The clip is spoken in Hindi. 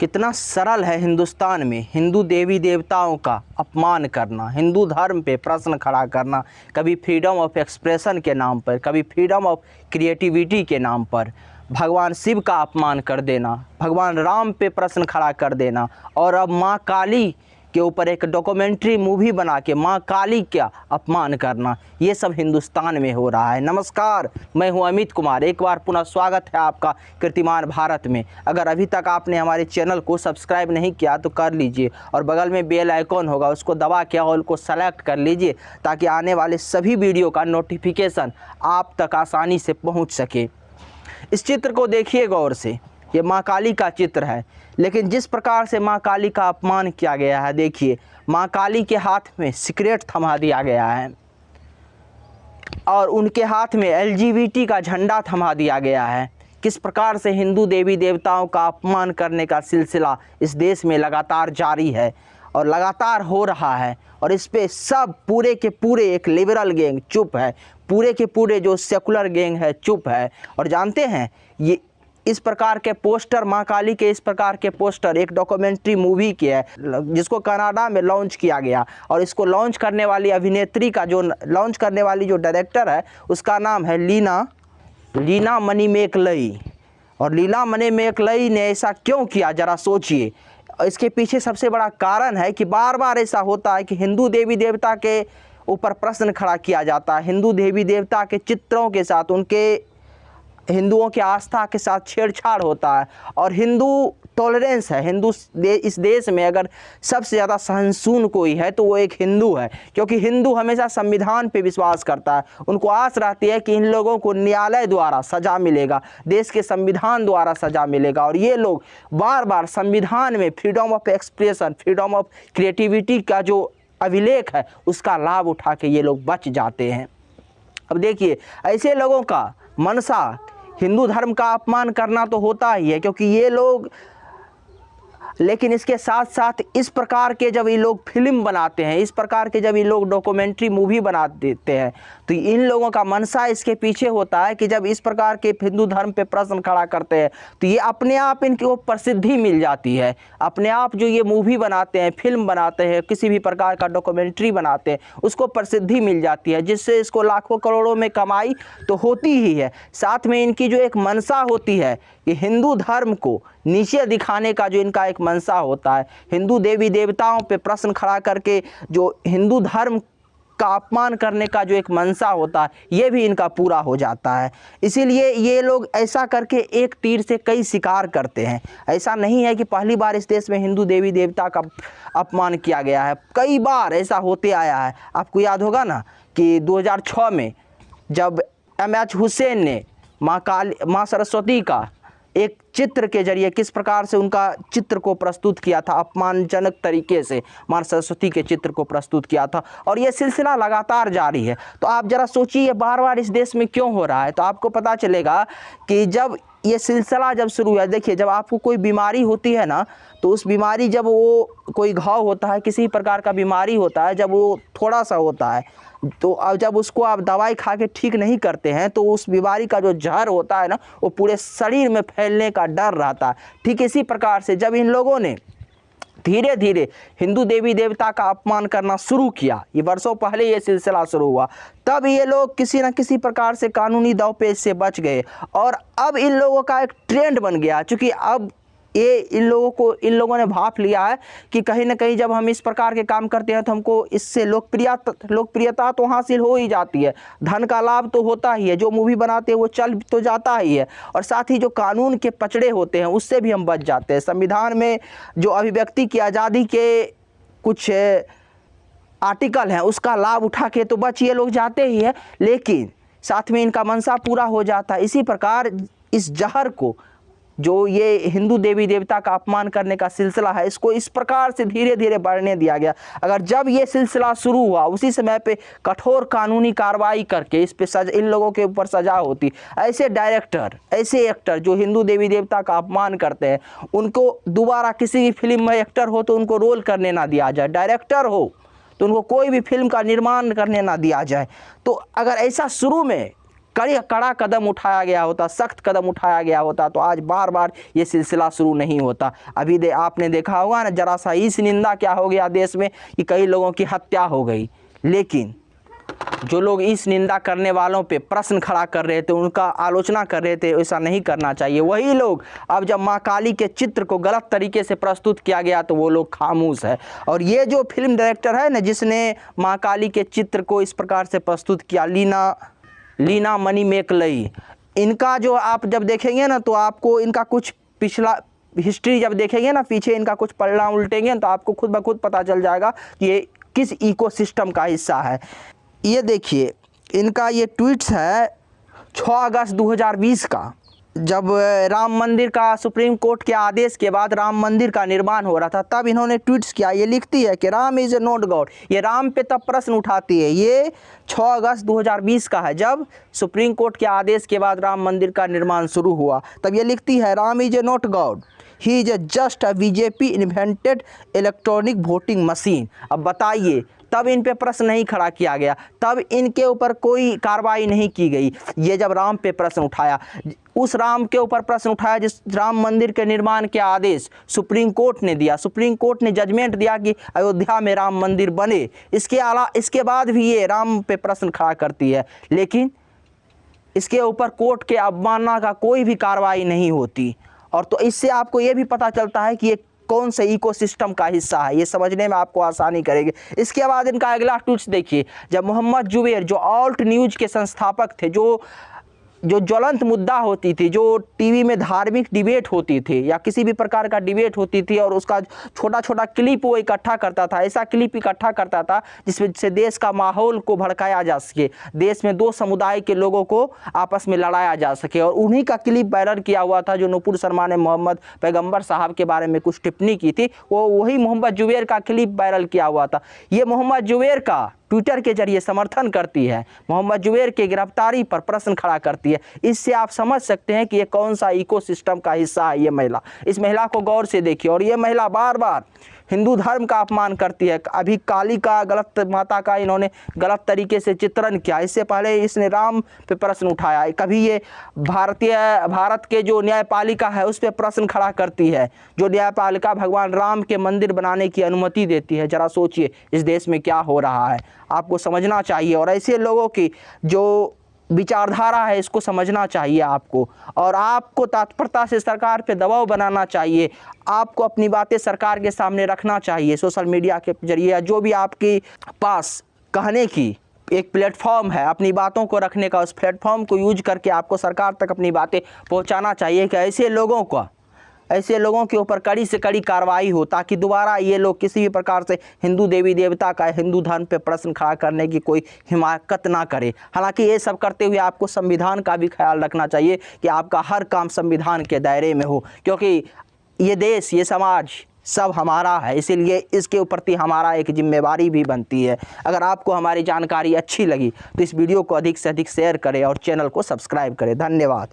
कितना सरल है हिंदुस्तान में हिंदू देवी देवताओं का अपमान करना, हिंदू धर्म पे प्रश्न खड़ा करना, कभी फ्रीडम ऑफ एक्सप्रेशन के नाम पर, कभी फ्रीडम ऑफ क्रिएटिविटी के नाम पर भगवान शिव का अपमान कर देना, भगवान राम पे प्रश्न खड़ा कर देना, और अब माँ काली के ऊपर एक डॉक्यूमेंट्री मूवी बना के माँ काली का अपमान करना, ये सब हिंदुस्तान में हो रहा है। नमस्कार, मैं हूं अमित कुमार। एक बार पुनः स्वागत है आपका कीर्तिमान भारत में। अगर अभी तक आपने हमारे चैनल को सब्सक्राइब नहीं किया तो कर लीजिए, और बगल में बेल आइकॉन होगा उसको दबा के ऑल को सेलेक्ट कर लीजिए, ताकि आने वाले सभी वीडियो का नोटिफिकेशन आप तक आसानी से पहुँच सके। इस चित्र को देखिए गौर से, ये माँ काली का चित्र है, लेकिन जिस प्रकार से माँ काली का अपमान किया गया है, देखिए माँ काली के हाथ में सिगरेट थमा दिया गया है और उनके हाथ में LGBT का झंडा थमा दिया गया है। किस प्रकार से हिंदू देवी देवताओं का अपमान करने का सिलसिला इस देश में लगातार जारी है और लगातार हो रहा है, और इस पे सब पूरे के पूरे एक लिबरल गैंग चुप है, पूरे के पूरे जो सेकुलर गैंग है चुप है। और जानते हैं, ये इस प्रकार के पोस्टर, माँ काली के इस प्रकार के पोस्टर एक डॉक्यूमेंट्री मूवी की है जिसको कनाडा में लॉन्च किया गया, और इसको लॉन्च करने वाली अभिनेत्री का जो लॉन्च करने वाली जो डायरेक्टर है उसका नाम है लीना मणिमेकलई। और लीना मणिमेकलई ने ऐसा क्यों किया, ज़रा सोचिए। इसके पीछे सबसे बड़ा कारण है कि बार बार ऐसा होता है कि हिंदू देवी देवता के ऊपर प्रश्न खड़ा किया जाता है, हिंदू देवी देवता के चित्रों के साथ, उनके हिंदुओं की आस्था के साथ छेड़छाड़ होता है। और हिंदू टॉलरेंस है, इस देश में अगर सबसे ज़्यादा सहिष्णु कोई है तो वो एक हिंदू है, क्योंकि हिंदू हमेशा संविधान पे विश्वास करता है। उनको आस रहती है कि इन लोगों को न्यायालय द्वारा सज़ा मिलेगा, देश के संविधान द्वारा सज़ा मिलेगा, और ये लोग बार बार संविधान में freedom of expression, freedom of creativity का जो अभिलेख है उसका लाभ उठा के ये लोग बच जाते हैं। अब देखिए, ऐसे लोगों का मनसा हिंदू धर्म का अपमान करना तो होता ही है, क्योंकि ये लोग, लेकिन इसके साथ साथ इस प्रकार के जब ये लोग फिल्म बनाते हैं, इस प्रकार के जब ये लोग डॉक्यूमेंट्री मूवी बना देते हैं, तो इन लोगों का मनसा इसके पीछे होता है कि जब इस प्रकार के हिंदू धर्म पे प्रश्न खड़ा करते हैं तो ये अपने आप इनको प्रसिद्धि मिल जाती है। अपने आप जो ये मूवी बनाते हैं, फिल्म बनाते हैं, किसी भी प्रकार का डॉक्यूमेंट्री बनाते हैं, उसको प्रसिद्धि मिल जाती है, जिससे इसको लाखों करोड़ों में कमाई तो होती ही है। साथ में इनकी जो एक मनसा होती है कि हिंदू धर्म को नीचे दिखाने का जो इनका एक मनसा होता है, हिंदू देवी देवताओं पे प्रश्न खड़ा करके जो हिंदू धर्म का अपमान करने का जो एक मनसा होता है, ये भी इनका पूरा हो जाता है। इसीलिए ये लोग ऐसा करके एक तीर से कई शिकार करते हैं। ऐसा नहीं है कि पहली बार इस देश में हिंदू देवी देवता का अपमान किया गया है, कई बार ऐसा होते आया है। आपको याद होगा ना कि 2006 में जब MH हुसैन ने माँ सरस्वती का एक चित्र के जरिए किस प्रकार से उनका चित्र को प्रस्तुत किया था, अपमानजनक तरीके से माँ सरस्वती के चित्र को प्रस्तुत किया था, और ये सिलसिला लगातार जारी है। तो आप ज़रा सोचिए बार बार इस देश में क्यों हो रहा है, तो आपको पता चलेगा कि जब ये सिलसिला जब शुरू हुआ, देखिए जब आपको कोई बीमारी होती है ना, तो उस बीमारी, जब वो कोई घाव होता है, किसी प्रकार का बीमारी होता है, जब वो थोड़ा सा होता है, तो अब जब उसको आप दवाई खा के ठीक नहीं करते हैं तो उस बीमारी का जो जहर होता है ना, वो पूरे शरीर में फैलने का डर रहता है। ठीक इसी प्रकार से जब इन लोगों ने धीरे धीरे हिंदू देवी देवता का अपमान करना शुरू किया, ये वर्षों पहले ये सिलसिला शुरू हुआ, तब ये लोग किसी न किसी प्रकार से कानूनी दांवपेच से बच गए, और अब इन लोगों का एक ट्रेंड बन गया। चूँकि अब ये इन लोगों ने भाप लिया है कि कहीं ना कहीं जब हम इस प्रकार के काम करते हैं तो हमको इससे लोकप्रियता तो हासिल हो ही जाती है, धन का लाभ तो होता ही है, जो मूवी बनाते हैं वो चल तो जाता ही है, और साथ ही जो कानून के पचड़े होते हैं उससे भी हम बच जाते हैं। संविधान में जो अभिव्यक्ति की आज़ादी के कुछ आर्टिकल हैं उसका लाभ उठा के तो बच ये लोग जाते ही है, लेकिन साथ में इनका मनसा पूरा हो जाता है। इसी प्रकार इस जहर को, जो ये हिंदू देवी देवता का अपमान करने का सिलसिला है, इसको इस प्रकार से धीरे धीरे बढ़ने दिया गया। अगर जब ये सिलसिला शुरू हुआ उसी समय पे कठोर कानूनी कार्रवाई करके इस पे इन लोगों के ऊपर सजा होती, ऐसे डायरेक्टर, ऐसे एक्टर जो हिंदू देवी देवता का अपमान करते हैं, उनको दोबारा किसी भी फिल्म में एक्टर हो तो उनको रोल करने ना दिया जाए, डायरेक्टर हो तो उनको कोई भी फिल्म का निर्माण करने ना दिया जाए। तो अगर ऐसा शुरू में कड़ा कदम उठाया गया होता, सख्त कदम उठाया गया होता, तो आज बार बार ये सिलसिला शुरू नहीं होता। अभी आपने देखा होगा ना, जरा सा इस निंदा क्या हो गया देश में कि कई लोगों की हत्या हो गई। लेकिन जो लोग इस निंदा करने वालों पे प्रश्न खड़ा कर रहे थे, उनका आलोचना कर रहे थे, ऐसा नहीं करना चाहिए, वही लोग अब जब माँ काली के चित्र को गलत तरीके से प्रस्तुत किया गया तो वो लोग खामोश है। और ये जो फिल्म डायरेक्टर है ना, जिसने माँ काली के चित्र को इस प्रकार से प्रस्तुत किया, लीना मणिमेकलई, इनका जो आप जब देखेंगे ना तो आपको इनका कुछ पिछला हिस्ट्री जब देखेंगे ना, पीछे इनका कुछ पलड़ा उल्टेंगे तो आपको खुद ब खुद पता चल जाएगा कि ये किस इकोसिस्टम का हिस्सा है। ये देखिए, इनका ये ट्वीट्स है 6 अगस्त 2020 का, जब राम मंदिर का सुप्रीम कोर्ट के आदेश के बाद राम मंदिर का निर्माण हो रहा था, तब इन्होंने ट्वीट्स किया। ये लिखती है कि Ram is a not God, ये राम पे तब प्रश्न उठाती है। ये 6 अगस्त 2020 का है, जब सुप्रीम कोर्ट के आदेश के बाद राम मंदिर का निर्माण शुरू हुआ, तब ये लिखती है Ram is a not God, he is just a BJP invented electronic voting machine. अब बताइए, तब इन पे प्रश्न नहीं खड़ा किया गया, तब इनके ऊपर कोई कार्रवाई नहीं की गई। ये जब राम पे प्रश्न उठाया, उस राम के ऊपर प्रश्न उठाया जिस राम मंदिर के निर्माण के आदेश सुप्रीम कोर्ट ने दिया, सुप्रीम कोर्ट ने जजमेंट दिया कि अयोध्या में राम मंदिर बने। इसके बाद भी ये राम पे प्रश्न खड़ा करती है, लेकिन इसके ऊपर कोर्ट के अवमानना का कोई भी कार्रवाई नहीं होती। और तो इससे आपको ये भी पता चलता है कि ये कौन से इकोसिस्टम का हिस्सा है, ये समझने में आपको आसानी करेगी। इसके बाद इनका अगला ट्वीट देखिए, जब मोहम्मद जुबैर जो ऑल्ट न्यूज़ के संस्थापक थे, जो ज्वलंत मुद्दा होती थी, जो टीवी में धार्मिक डिबेट होती थी या किसी भी प्रकार का डिबेट होती थी, और उसका छोटा छोटा क्लिप वो इकट्ठा करता था, ऐसा क्लिप इकट्ठा करता था जिससे देश का माहौल को भड़काया जा सके, देश में दो समुदाय के लोगों को आपस में लड़ाया जा सके। और उन्हीं का क्लिप वायरल किया हुआ था, जो नुपुर शर्मा ने मोहम्मद पैगंबर साहब के बारे में कुछ टिप्पणी की थी, वो वही मोहम्मद जुबैर का क्लिप वायरल किया हुआ था। ये मोहम्मद जुबैर का ट्विटर के जरिए समर्थन करती है, मोहम्मद जुबैर की गिरफ्तारी पर प्रश्न खड़ा करती है। इससे आप समझ सकते हैं कि ये कौन सा इकोसिस्टम का हिस्सा है ये महिला। इस महिला को गौर से देखिए, और ये महिला बार बार हिंदू धर्म का अपमान करती है। अभी काली का गलत, माता का इन्होंने गलत तरीके से चित्रण किया, इससे पहले इसने राम पे प्रश्न उठाया। कभी ये भारत के जो न्यायपालिका है उस पर प्रश्न खड़ा करती है, जो न्यायपालिका भगवान राम के मंदिर बनाने की अनुमति देती है। ज़रा सोचिए इस देश में क्या हो रहा है, आपको समझना चाहिए। और ऐसे लोगों की जो विचारधारा है इसको समझना चाहिए आपको, और आपको तत्परता से सरकार पे दबाव बनाना चाहिए। आपको अपनी बातें सरकार के सामने रखना चाहिए, सोशल मीडिया के जरिए, जो भी आपके पास कहने की एक प्लेटफॉर्म है अपनी बातों को रखने का, उस प्लेटफॉर्म को यूज करके आपको सरकार तक अपनी बातें पहुंचाना चाहिए कि ऐसे लोगों के ऊपर कड़ी से कड़ी कार्रवाई हो, ताकि दोबारा ये लोग किसी भी प्रकार से हिंदू देवी देवता का, हिंदू धर्म पे प्रश्न खड़ा करने की कोई हिमाकत ना करे। हालांकि ये सब करते हुए आपको संविधान का भी ख्याल रखना चाहिए कि आपका हर काम संविधान के दायरे में हो, क्योंकि ये देश, ये समाज सब हमारा है, इसीलिए इसके प्रति हमारा एक जिम्मेवारी भी बनती है। अगर आपको हमारी जानकारी अच्छी लगी तो इस वीडियो को अधिक से अधिक शेयर करें और चैनल को सब्सक्राइब करें। धन्यवाद।